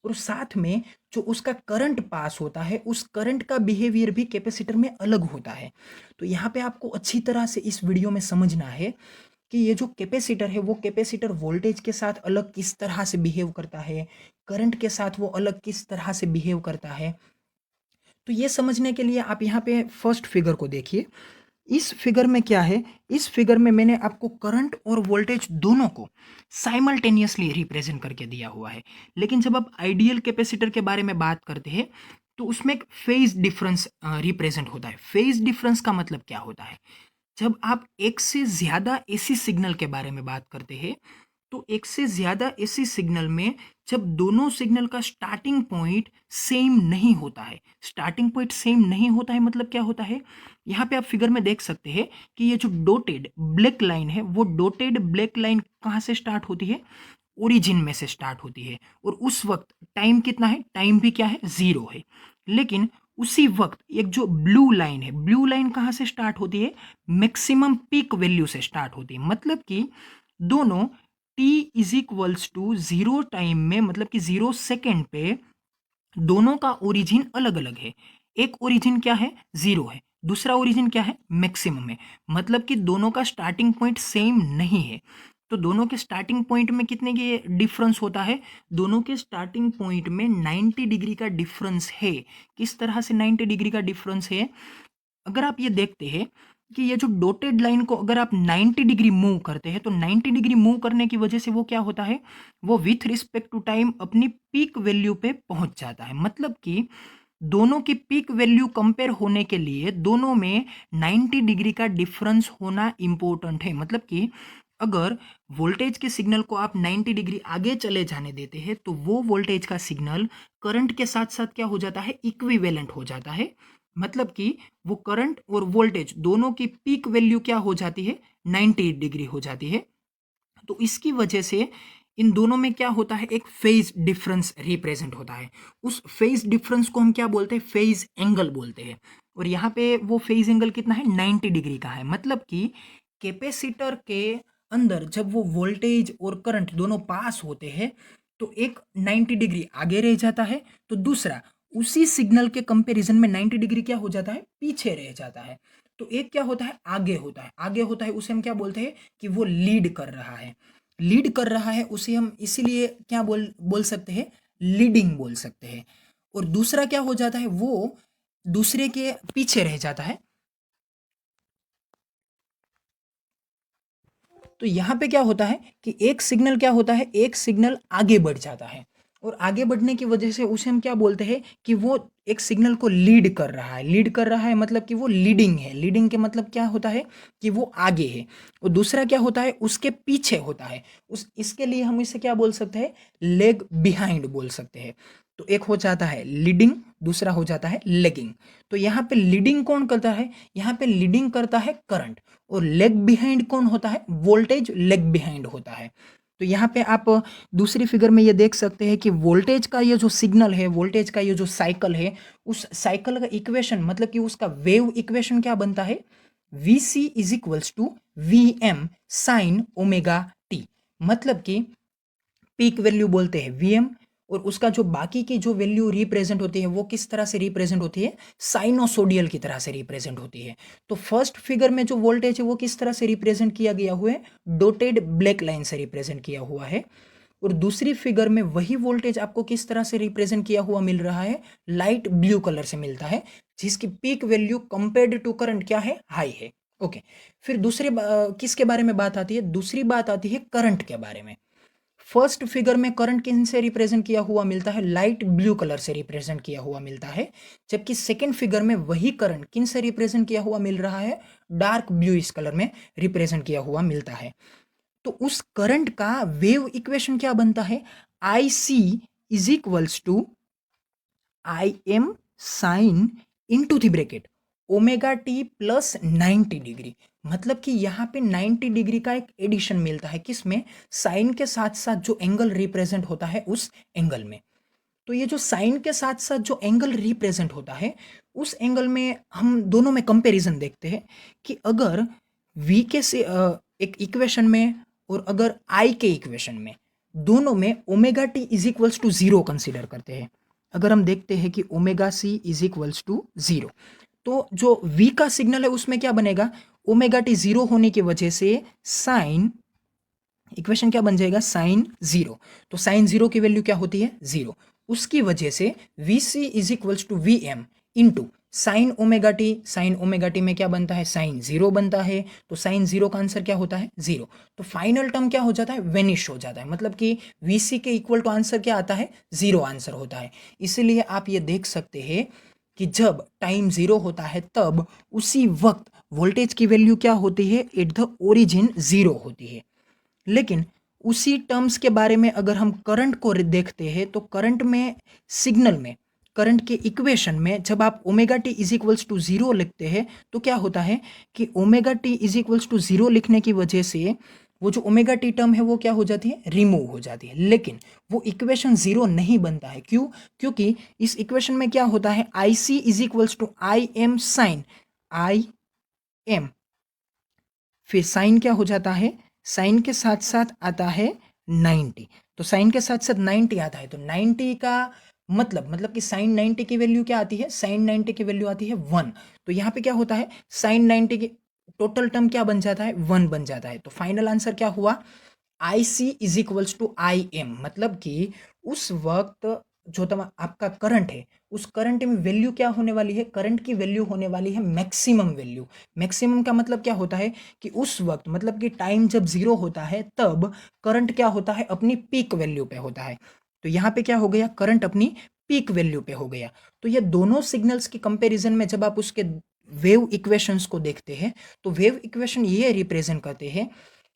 और साथ में जो उसका करंट पास होता है, उस करंट का बिहेवियर भी कैपेसिटर में अलग होता है। तो यहाँ पे आपको अच्छी तरह से इस वीडियो में समझना है कि ये जो कैपेसिटर है वो कैपेसिटर वोल्टेज के साथ अलग किस तरह से बिहेव करता है, करंट के साथ वो अलग किस तरह से बिहेव करता है। तो ये समझने के लिए आप यहाँ पे फर्स्ट फिगर को देखिए। इस फिगर में क्या है, इस फिगर में मैंने आपको करंट और वोल्टेज दोनों को साइमल्टेनियसली रिप्रेजेंट करके दिया हुआ है। लेकिन जब आप आइडियल कैपेसिटर के बारे में बात करते हैं तो उसमें एक फेज डिफरेंस रिप्रेजेंट होता है। फेज डिफरेंस का मतलब क्या होता है, जब आप एक से ज़्यादा एसी सिग्नल के बारे में बात करते हैं तो एक से ज़्यादा एसी सिग्नल में जब दोनों सिग्नल का स्टार्टिंग पॉइंट सेम नहीं होता है, स्टार्टिंग पॉइंट सेम नहीं होता है मतलब क्या होता है, यहाँ पे आप फिगर में देख सकते हैं कि ये जो डॉटेड ब्लैक लाइन है वो डॉटेड ब्लैक लाइन कहाँ से स्टार्ट होती है, ओरिजिन में से स्टार्ट होती है। और उस वक्त टाइम कितना है, टाइम भी क्या है, जीरो है। लेकिन उसी वक्त एक जो ब्लू लाइन है, ब्लू लाइन कहाँ से स्टार्ट होती है, मैक्सिमम पीक वैल्यू से स्टार्ट होती है। मतलब कि दोनों t is equals to zero time में, मतलब कि 0 सेकेंड पे दोनों का ओरिजिन अलग अलग है। एक ओरिजिन क्या है, जीरो है, दूसरा ओरिजिन क्या है, मैक्सिमम है। मतलब कि दोनों का स्टार्टिंग पॉइंट सेम नहीं है। तो दोनों के स्टार्टिंग पॉइंट में कितने के डिफरेंस होता है, दोनों के स्टार्टिंग पॉइंट में 90 डिग्री का डिफरेंस है। किस तरह से 90 डिग्री का डिफरेंस है, अगर आप ये देखते हैं कि ये जो डॉटेड लाइन को अगर आप 90 डिग्री मूव करते हैं तो 90 डिग्री मूव करने की वजह से वो क्या होता है, वो विथ रिस्पेक्ट टू टाइम अपनी पीक वैल्यू पे पहुंच जाता है। मतलब कि दोनों की पीक वैल्यू कंपेयर होने के लिए दोनों में 90 डिग्री का डिफरेंस होना इंपॉर्टेंट है। मतलब कि अगर वोल्टेज के सिग्नल को आप 90 डिग्री आगे चले जाने देते हैं तो वो वोल्टेज का सिग्नल करंट के साथ साथ क्या हो जाता है, इक्विवेलेंट हो जाता है। मतलब कि वो करंट और वोल्टेज दोनों की पीक वैल्यू क्या हो जाती है, 90 डिग्री हो जाती है। तो इसकी वजह से इन दोनों में क्या होता है, एक फेज डिफरेंस रिप्रेजेंट होता है। उस फेज डिफरेंस को हम क्या बोलते हैं, फेज एंगल बोलते हैं। और यहाँ पे वो फेज एंगल कितना है, 90 डिग्री का है। मतलब कि कैपेसिटर के अंदर जब वो वोल्टेज और करंट दोनों पास होते हैं तो एक 90 डिग्री आगे रह जाता है, तो दूसरा उसी सिग्नल के कंपैरिजन में 90 डिग्री क्या हो जाता है, पीछे रह जाता है। तो एक क्या होता है, आगे होता है, आगे होता है, उसे हम क्या बोलते हैं कि वो लीड कर रहा है। लीड कर रहा है उसे हम इसीलिए क्या बोल बोल सकते हैं, लीडिंग बोल सकते हैं। और दूसरा क्या हो जाता है, वो दूसरे के पीछे रह जाता है। तो यहाँ पे क्या होता है कि एक सिग्नल क्या होता है, एक सिग्नल आगे बढ़ जाता है और आगे बढ़ने की वजह से उसे हम क्या बोलते हैं कि वो एक सिग्नल को लीड कर रहा है। लीड कर रहा है मतलब कि वो लीडिंग है। लीडिंग के मतलब क्या होता है कि वो आगे है। और दूसरा क्या होता है, उसके पीछे होता है। उस इसके लिए हम इसे क्या बोल सकते हैं, लेग बिहाइंड बोल सकते हैं। तो एक हो जाता है लीडिंग, दूसरा हो जाता है लेगिंग। तो यहाँ पे लीडिंग कौन करता है, यहाँ पे लीडिंग करता है करंट। और लेग बिहाइंड कौन होता है, वोल्टेज लेग बिहाइंड होता है। तो यहाँ पे आप दूसरी फिगर में ये देख सकते हैं कि वोल्टेज का ये जो सिग्नल है, वोल्टेज का ये जो साइकिल है, उस साइकिल का इक्वेशन मतलब कि उसका वेव इक्वेशन क्या बनता है, V C is equals to V M sine omega T. मतलब कि पीक वैल्यू बोलते हैं वी एम, और उसका जो बाकी की जो वैल्यू रिप्रेजेंट होती है वो किस तरह से रिप्रेजेंट होती है, साइनोसोडियल की तरह से रिप्रेजेंट होती है। तो फर्स्ट फिगर में जो वोल्टेज है वो किस तरह से रिप्रेजेंट किया गया हुआ है, डॉटेड ब्लैक लाइन से रिप्रेजेंट किया हुआ है। और दूसरी फिगर में वही वोल्टेज आपको किस तरह से रिप्रेजेंट किया हुआ मिल रहा है, लाइट ब्लू कलर से मिलता है, जिसकी peak value compared to current क्या है, हाई है। ओके, फिर दूसरे किसके बारे में बात आती है, दूसरी बात आती है करंट के बारे में। फर्स्ट फिगर में करंट किन से रिप्रेजेंट किया हुआ मिलता है, लाइट ब्लू कलर से रिप्रेजेंट किया हुआ मिलता है। जबकि सेकेंड फिगर में वही करंट किन से रिप्रेजेंट किया हुआ मिल रहा है, डार्क ब्लू इस कलर में रिप्रेजेंट किया हुआ मिलता है। तो उस करंट का वेव इक्वेशन क्या बनता है, I C is equals to I M sine into the bracket omega T plus 90 degree. मतलब कि यहाँ पे 90 डिग्री का एक एडिशन मिलता है, किसमें, साइन के साथ साथ जो एंगल रिप्रेजेंट होता है उस एंगल में। तो ये जो साइन के साथ साथ जो एंगल रिप्रेजेंट होता है उस एंगल में हम दोनों में कंपैरिजन देखते हैं कि अगर v के से एक इक्वेशन में और अगर i के इक्वेशन में, दोनों में omega T is equals to zero consider करते हैं। अगर हम देखते हैं कि omega C is equals to zero, तो जो v का सिग्नल है उसमें क्या बनेगा, ओमेगा टी जीरो होने की वजह से साइन, इक्वेशन क्या बन जाएगा, साइन जीरो। तो साइन जीरो की वैल्यू क्या होती है, जीरो। उसकी वजह से V C is equals to V M into sine omega T. Sine omega T में क्या बनता है, साइन जीरो बनता है। तो साइन जीरो का आंसर क्या होता है, जीरो। तो फाइनल टर्म क्या हो जाता है, वेनिश हो जाता है। मतलब कि वी सी के इक्वल टू आंसर क्या आता है, जीरो आंसर होता है। इसीलिए आप ये देख सकते हैं कि जब टाइम जीरो होता है तब उसी वक्त वोल्टेज की वैल्यू क्या होती है, एट द ओरिजिन जीरो होती है। लेकिन उसी टर्म्स के बारे में अगर हम करंट को देखते हैं तो करंट में, सिग्नल में, करंट के इक्वेशन में जब आप omega T is equals to zero लिखते हैं तो क्या होता है कि omega T is equals to zero लिखने की वजह से वो जो ओमेगा टी टर्म है वो क्या हो जाती है, रिमूव हो जाती है। लेकिन वो इक्वेशन जीरो नहीं बनता है। क्यों, क्योंकि इस इक्वेशन में क्या होता है, I C is equals to I M sine, I M, फिर साइन क्या हो जाता है, साइन के साथ साथ आता है 90। तो साइन के साथ साथ 90 आता है। तो 90 का मतलब कि साइन 90 की वैल्यू क्या आती है, साइन 90 की वैल्यू आती है 1। तो यहाँ पे क्या होता है, साइन 90 की टोटल टर्म क्या बन जाता है, 1 बन जाता है। तो फाइनल आंसर क्या हुआ, I C is equals to I M. मतलब कि उस वक्त जो आपका करंट है, उस करंट में वैल्यू क्या होने वाली है, करंट की वैल्यू होने वाली है मैक्सिमम वैल्यू। मैक्सिमम का मतलब क्या होता है कि उस वक्त, मतलब कि टाइम जब जीरो होता है तब करंट क्या होता है, अपनी पीक वैल्यू पे होता है। तो यहाँ पे क्या हो गया, करंट अपनी पीक वैल्यू पे हो गया। तो ये दोनों सिग्नल्स के कंपैरिजन में जब आप उसके वेव इक्वेशंस को देखते हैं तो वेव इक्वेशन ये रिप्रेजेंट करते हैं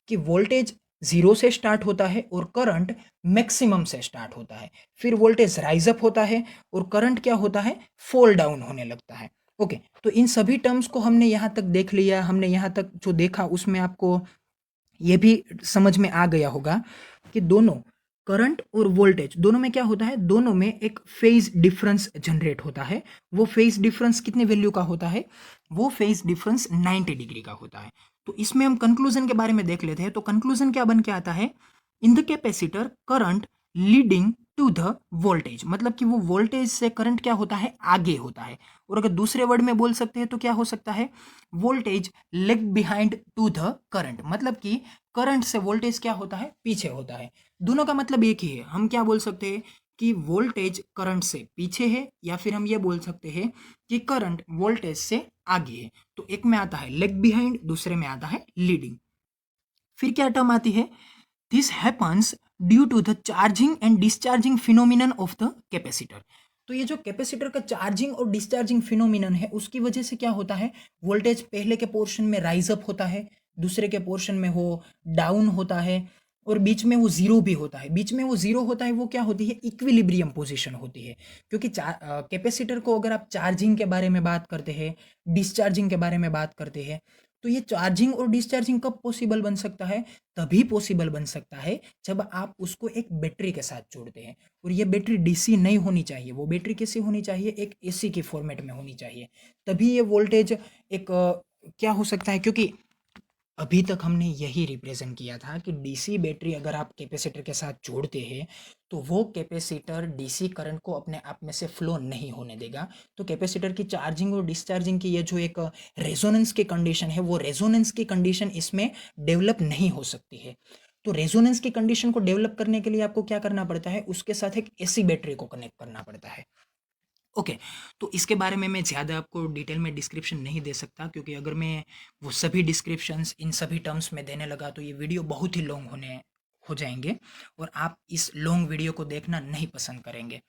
कि वोल्टेज जीरो से स्टार्ट होता है और करंट मैक्सिमम से स्टार्ट होता है, फिर वोल्टेज राइज अप होता है और करंट क्या होता है, फॉल डाउन होने लगता है। ओके, तो इन सभी टर्म्स को हमने यहाँ तक देख लिया। हमने यहाँ तक जो देखा उसमें आपको ये भी समझ में आ गया होगा कि दोनों करंट और वोल्टेज दोनों में क्या होता है, दोनों में एक फेज डिफरेंस जनरेट होता है। वो फेज डिफरेंस कितने वैल्यू का होता है, वो फेज डिफरेंस 90 डिग्री का होता है। तो इसमें हम कंक्लूजन के बारे में देख लेते हैं। तो कंक्लूजन क्या बन के आता है, in the capacitor current leading to the voltage. मतलब कि वो वोल्टेज से करंट क्या होता है, आगे होता है। और अगर दूसरे वर्ड में बोल सकते हैं तो क्या हो सकता है, voltage lag behind to the current. मतलब कि करंट से वोल्टेज क्या होता है, पीछे होता है। दोनों का मतलब एक ही है। हम क्या बोल सकते हैं कि वोल्टेज करंट से पीछे है, या फिर हम ये बोल सकते हैं कि करंट वोल्टेज से आगे है। तो एक में आता है लेग बिहाइंड, दूसरे में आता है लीडिंग। फिर क्या टर्म आती है, this happens due to the charging and discharging phenomenon of the capacitor. तो ये जो कैपेसिटर का चार्जिंग और डिस्चार्जिंग फिनोमिनन है उसकी वजह से क्या होता है, वोल्टेज पहले के पोर्शन में राइज अप होता है, दूसरे के पोर्शन में वो डाउन होता है, और बीच में वो जीरो भी होता है। बीच में वो जीरो होता है, वो क्या होती है, इक्विलिब्रियम पोजीशन होती है। क्योंकि कैपेसिटर को अगर आप चार्जिंग के बारे में बात करते हैं, डिस्चार्जिंग के बारे में बात करते हैं, तो ये चार्जिंग और डिस्चार्जिंग कब पॉसिबल बन सकता है, तभी पॉसिबल बन सकता है जब आप उसको एक बैटरी के साथ जोड़ते हैं। और ये बैटरी डीसी नहीं होनी चाहिए, वो बैटरी कैसी होनी चाहिए, एक एसी के फॉर्मेट में होनी चाहिए। तभी ये वोल्टेज एक क्या हो सकता है, क्योंकि अभी तक हमने यही रिप्रेजेंट किया था कि डीसी बैटरी अगर आप कैपेसिटर के साथ जोड़ते हैं तो वो कैपेसिटर डीसी करंट को अपने आप में से फ्लो नहीं होने देगा। तो कैपेसिटर की चार्जिंग और डिस्चार्जिंग की ये जो एक रेजोनेंस की कंडीशन है, वो रेजोनेंस की कंडीशन इसमें डेवलप नहीं हो सकती है। तो रेजोनेंस की कंडीशन को डेवलप करने के लिए आपको क्या करना पड़ता है, उसके साथ एक एसी बैटरी को कनेक्ट करना पड़ता है। ओके, तो इसके बारे में मैं ज़्यादा आपको डिटेल में डिस्क्रिप्शन नहीं दे सकता, क्योंकि अगर मैं वो सभी डिस्क्रिप्शंस इन सभी टर्म्स में देने लगा तो ये वीडियो बहुत ही लॉन्ग हो जाएंगे और आप इस लॉन्ग वीडियो को देखना नहीं पसंद करेंगे।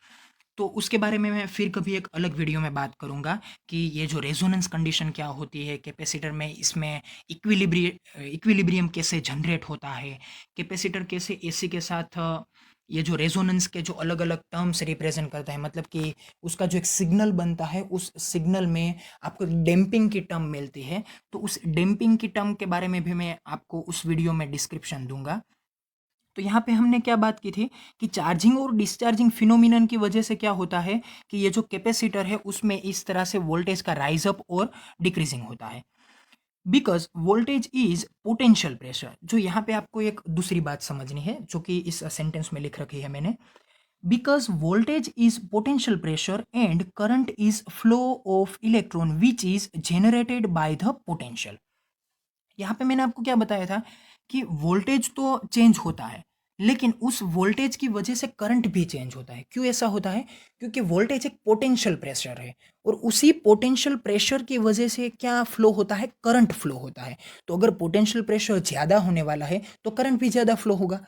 तो उसके बारे में मैं फिर कभी एक अलग वीडियो में बात करूंगा कि ये जो रेजोनेंस कंडीशन क्या होती है कैपेसिटर में, इसमें इक्विलिब्रियम कैसे जनरेट होता है, कैपेसिटर कैसे एसी के साथ ये जो रेजोनेंस के जो अलग अलग टर्म्स रिप्रेजेंट करता है, मतलब कि उसका जो एक सिग्नल बनता है उस सिग्नल में आपको डैम्पिंग की टर्म मिलती है। तो उस डैम्पिंग की टर्म के बारे में भी मैं आपको उस वीडियो में डिस्क्रिप्शन दूंगा। तो यहाँ पे हमने क्या बात की थी कि चार्जिंग और डिस्चार्जिंग फिनोमिनन की वजह से क्या होता है कि ये जो कैपेसिटर है उसमें इस तरह से वोल्टेज का राइज अप और डिक्रीजिंग होता है। Because voltage is potential pressure. जो यहाँ पे आपको एक दूसरी बात समझनी है जो कि इस सेंटेंस में लिख रखी है मैंने, because voltage is potential pressure and current is flow of electron which is generated by the potential. यहाँ पे मैंने आपको क्या बताया था कि वोल्टेज तो चेंज होता है, लेकिन उस वोल्टेज की वजह से करंट भी चेंज होता है। क्यों ऐसा होता है? क्योंकि वोल्टेज एक पोटेंशियल प्रेशर है और उसी पोटेंशियल प्रेशर की वजह से क्या फ्लो होता है? करंट फ्लो होता है। तो अगर पोटेंशियल प्रेशर ज़्यादा होने वाला है तो करंट भी ज़्यादा फ्लो होगा,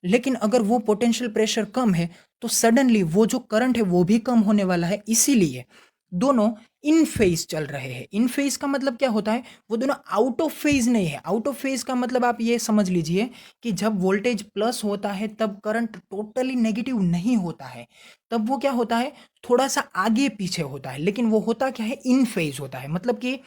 लेकिन अगर वो पोटेंशियल प्रेशर कम है तो सडनली वो जो करंट है वो भी कम होने वाला है। इसीलिए दोनों इन फेज चल रहे हैं। इन फेज का मतलब क्या होता है? वो दोनों आउट ऑफ फेज नहीं है। आउट ऑफ फेज का मतलब आप ये समझ लीजिए कि जब वोल्टेज प्लस होता है तब करंट टोटली नेगेटिव नहीं होता है, तब वो क्या होता है? थोड़ा सा आगे पीछे होता है, लेकिन वो होता क्या है? इन फेज होता है। मतलब कि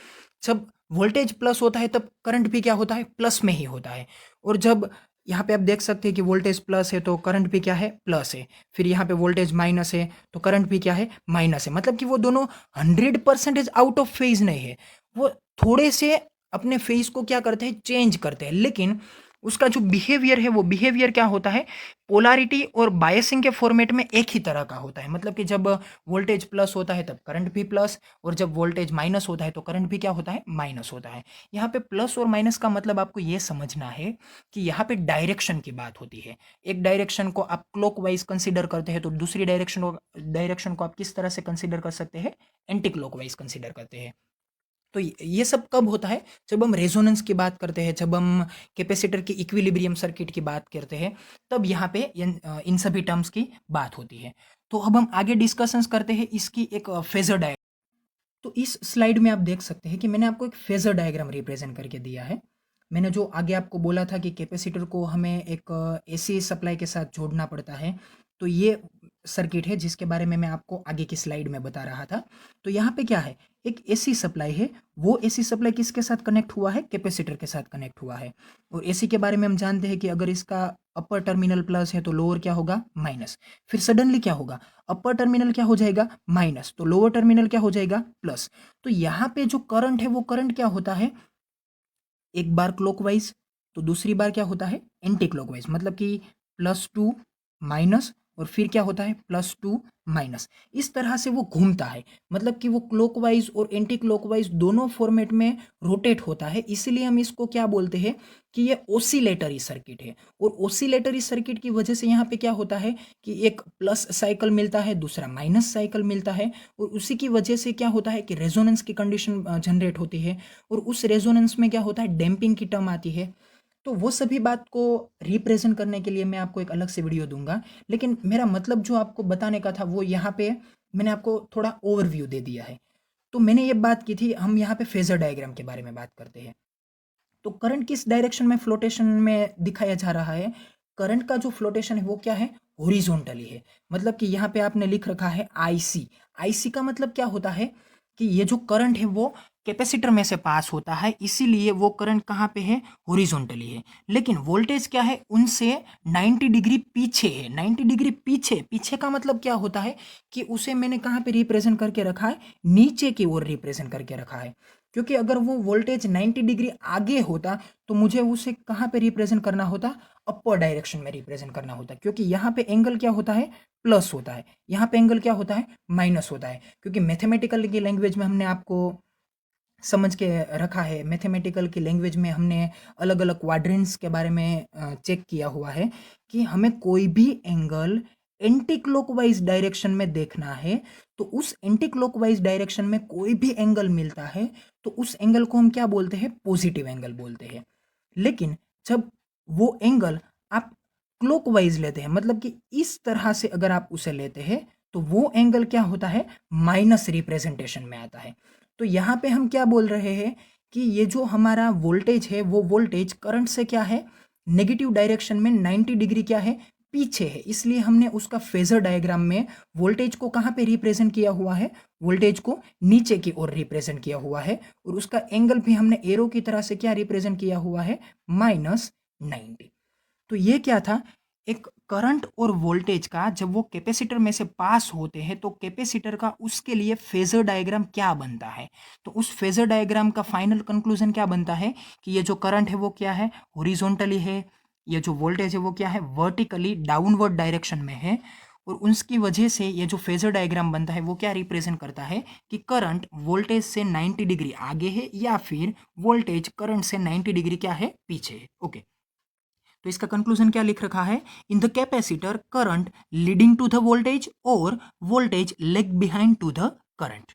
जब वोल्टेज प्लस होता है तब करंट भी क्या होता है? प्लस में ही होता है। और जब यहाँ पे आप देख सकते हैं कि वोल्टेज प्लस है तो करंट भी क्या है? प्लस है। फिर यहाँ पे वोल्टेज माइनस है तो करंट भी क्या है? माइनस है। मतलब कि वो दोनों 100% आउट ऑफ फेज नहीं है, वो थोड़े से अपने फेज को क्या करते हैं? चेंज करते हैं, लेकिन उसका जो बिहेवियर है वो बिहेवियर क्या होता है? पोलारिटी और बायसिंग के फॉर्मेट में एक ही तरह का होता है। मतलब कि जब वोल्टेज प्लस होता है तब करंट भी प्लस, और जब वोल्टेज माइनस होता है तो करंट भी क्या होता है? माइनस होता है। यहाँ पे प्लस और माइनस का मतलब आपको ये समझना है कि यहाँ पे डायरेक्शन की बात होती है। एक डायरेक्शन को आप क्लॉकवाइज कंसीडर करते हैं तो दूसरी डायरेक्शन को आप किस तरह से कंसीडर कर सकते हैं? एंटी क्लॉकवाइज कंसीडर करते हैं। तो ये सब कब होता है? जब हम रेजोनेंस की बात करते हैं, जब हम कैपेसिटर की इक्विलिब्रियम सर्किट की बात करते हैं, तब यहाँ पे इन सभी टर्म्स की बात होती है। तो अब हम आगे डिस्कशंस करते हैं इसकी एक फेजर डायग्राम। तो इस स्लाइड में आप देख सकते हैं कि मैंने आपको एक फेजर डायग्राम रिप्रेजेंट करके दिया है। मैंने जो आगे आपको बोला था कि कैपेसिटर को हमें एक एसी सप्लाई के साथ जोड़ना पड़ता है, तो ये सर्किट है जिसके बारे में मैं आपको आगे की स्लाइड में बता रहा था। तो यहाँ पे क्या है? एक एसी सप्लाई है, वो एसी सप्लाई किसके साथ कनेक्ट हुआ है? कैपेसिटर के साथ कनेक्ट हुआ है। और एसी के बारे में हम जानते हैं कि अगर इसका अपर टर्मिनल प्लस है तो लोअर क्या होगा? माइनस। फिर सडनली क्या होगा? अपर टर्मिनल क्या हो जाएगा? माइनस, तो लोअर टर्मिनल क्या हो जाएगा? प्लस। तो यहाँ पे जो करंट है वो करंट क्या होता है? एक बार क्लॉकवाइज तो दूसरी बार क्या होता है? Anti clockwise. मतलब कि +2 माइनस, और फिर क्या होता है? +2 माइनस। इस तरह से वो घूमता है। मतलब कि वो क्लॉकवाइज और एंटी क्लॉकवाइज दोनों फॉर्मेट में रोटेट होता है। इसीलिए हम इसको क्या बोलते हैं कि ये ऑसिलेटरी सर्किट है। और ऑसिलेटरी सर्किट की वजह से यहाँ पे क्या होता है कि एक प्लस साइकिल मिलता है, दूसरा माइनस साइकिल मिलता है, और उसी की वजह से क्या होता है कि रेजोनेंस की कंडीशन जनरेट होती है, और उस रेजोनेंस में क्या होता है? डैम्पिंग की टर्म आती है। तो वो सभी बात को रिप्रेजेंट करने के लिए मैं आपको एक अलग से वीडियो दूंगा, लेकिन मेरा मतलब जो आपको बताने का था वो यहाँ पे मैंने आपको थोड़ा ओवरव्यू दे दिया है। तो मैंने ये बात की थी, हम यहाँ पे फेजर डायग्राम के बारे में बात करते हैं। तो करंट किस डायरेक्शन में फ्लोटेशन में दिखाया जा रहा है? करंट का जो फ्लोटेशन है वो क्या है? हॉरिजॉन्टली है। मतलब कि यहाँ पे आपने लिख रखा है आईसी। आईसी का मतलब क्या होता है कि ये जो करंट है वो कैपेसिटर में से पास होता है, इसीलिए वो करंट कहाँ पे है? हॉरिजॉन्टली है। लेकिन वोल्टेज क्या है? उनसे 90 डिग्री पीछे है। 90 डिग्री पीछे, पीछे का मतलब क्या होता है कि उसे मैंने कहाँ पे रिप्रेजेंट करके रखा है? नीचे की ओर रिप्रेजेंट करके रखा है। क्योंकि अगर वो वोल्टेज 90 डिग्री आगे होता तो मुझे उसे कहाँ पे रिप्रेजेंट करना होता? अपर डायरेक्शन में रिप्रेजेंट करना होता, क्योंकि यहाँ पे एंगल क्या होता है? प्लस होता है। यहाँ पे एंगल क्या होता है? माइनस होता है। क्योंकि मैथमेटिकल की लैंग्वेज में हमने आपको समझ के रखा है, मैथमेटिकल की लैंग्वेज में हमने अलग अलग क्वाड्रेंट्स के बारे में चेक किया हुआ है कि हमें कोई भी एंगल एंटी क्लॉकवाइज डायरेक्शन में देखना है, तो उस एंटी क्लॉकवाइज डायरेक्शन में कोई भी एंगल मिलता है तो उस एंगल को हम क्या बोलते हैं? पॉजिटिव एंगल बोलते हैं। लेकिन जब वो एंगल आप क्लॉकवाइज लेते हैं, मतलब कि इस तरह से अगर आप उसे लेते हैं, तो वो एंगल क्या होता है? माइनस रिप्रेजेंटेशन में आता है। तो यहाँ पे हम क्या बोल रहे हैं कि ये जो हमारा वोल्टेज है वो वोल्टेज करंट से क्या है? नेगेटिव डायरेक्शन में 90 डिग्री क्या है? पीछे है। इसलिए हमने उसका फेजर डायग्राम में वोल्टेज को कहाँ पे रिप्रेजेंट किया हुआ है? वोल्टेज को नीचे की ओर रिप्रेजेंट किया हुआ है, और उसका एंगल भी हमने एरो की तरह से क्या रिप्रेजेंट किया हुआ है? -90। तो ये क्या था? एक करंट और वोल्टेज का जब वो कैपेसिटर में से पास होते हैं तो कैपेसिटर का उसके लिए फेजर डायग्राम क्या बनता है? तो उस फेजर डायग्राम का फाइनल कंक्लूजन क्या बनता है कि ये जो करंट है वो क्या है? हॉरिजॉन्टली है। ये जो वोल्टेज है वो क्या है? वर्टिकली डाउनवर्ड डायरेक्शन में है। और उसकी वजह से ये जो फेजर डायग्राम बनता है वो क्या रिप्रेजेंट करता है कि करंट वोल्टेज से 90 डिग्री आगे है या फिर वोल्टेज करंट से 90 डिग्री क्या है, पीछे है। ओके, तो इसका कंक्लूजन क्या लिख रखा है, in the capacitor current leading to the voltage और voltage lag behind to the current.